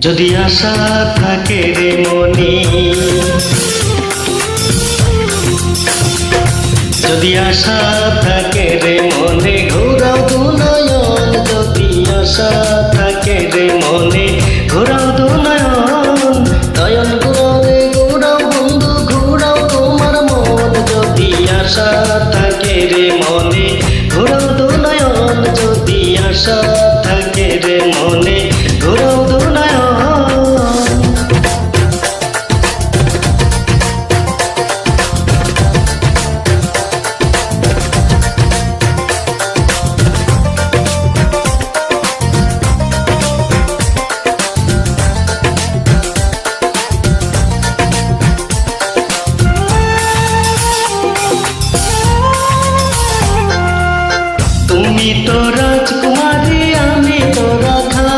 যদি আশা থাকে রে মনে, যদি আশা থাকে রে মনে, ঘোরাও দু নয়ন। যদি আশা থাকে রে মনে, ঘোরাও দু নয়ন। নয়ন ঘোরাও রে ঘোরাও বন্ধু, ঘোরাও তোমার মন। যদি আশা থাকে রে মনে, ঘোরাও দু নয়ন। যদি আশা থাকে রে মনে, ঘোরাও দু নয়ন। তুমি তো রাজকুমারী, আমি তো রাধা।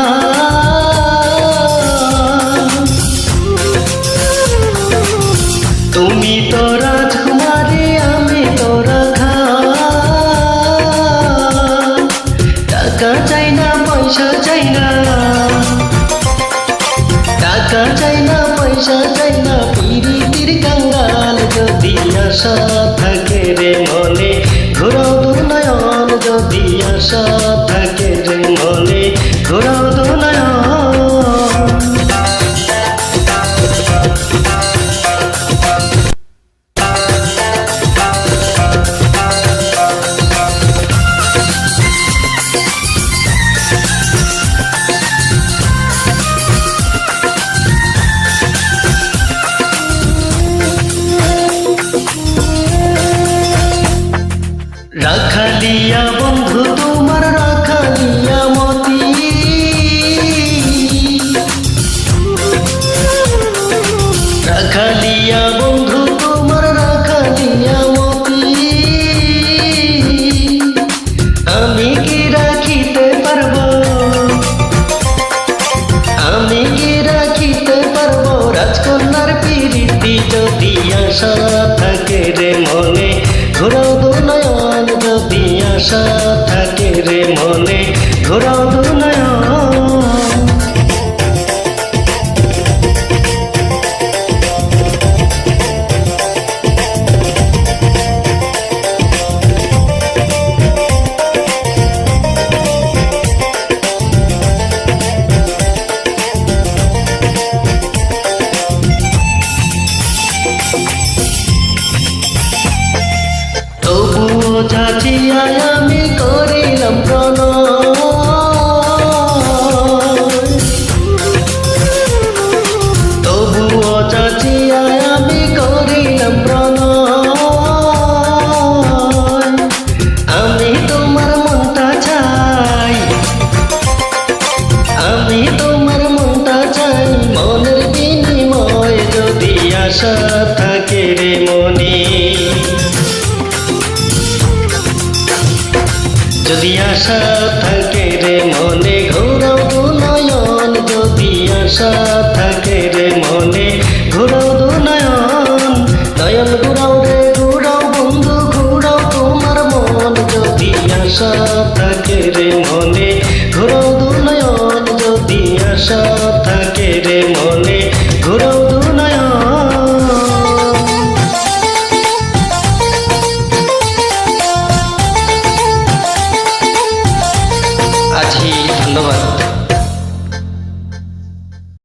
তুমি তো রাজকুমারী, আমি তো রাধা। টাকা চাই না, পয়সা চাই না, টাকা চাই না, পয়সা চাই না, পিরিতির কাঙ্গাল। যদি আশা থাকে রে মনে, ঘোরাও দু নয়ন। যদি আশা থাকে রে মনে, ঘোরাও দু নয়ন। রাখালিয়া বন্ধু তোমার, রাখালিয়া মতি। রাখালিয়া বন্ধু তোমার, রাখালিয়া মতি। আমি কি রাখিতে পারবো, আমি কি রাখিতে পারবো রাজকন্যার পিরিতি। যদি আশা থাকে রে মনে, ঘোরাও দু নয়ন। যদি আশা থাকে রে মনে, ঘোরাও দু নয়ন। তবুও যাচিয়া আমি করিলাম প্রণয়। তবুও যাচিয়া আমি করিলাম প্রণয়। আমি তোমার মনটা চাই, আমি তোমার মনটা চাই, মনের বিনিময়। যদি আশা থাকে রে মনে, যদি আশা থাকে রে মনে, ঘোরাও দু নয়ন। যদি আশা থাকে রে মনে, ঘোরাও দু নয়ন। নয়ন ঘোরাও রে ঘোরাও বন্ধু, ঘোরাও তোমার মন। যদি আশা থাকে রে মনে, ঘোরাও দু নয়ন। যদি আশা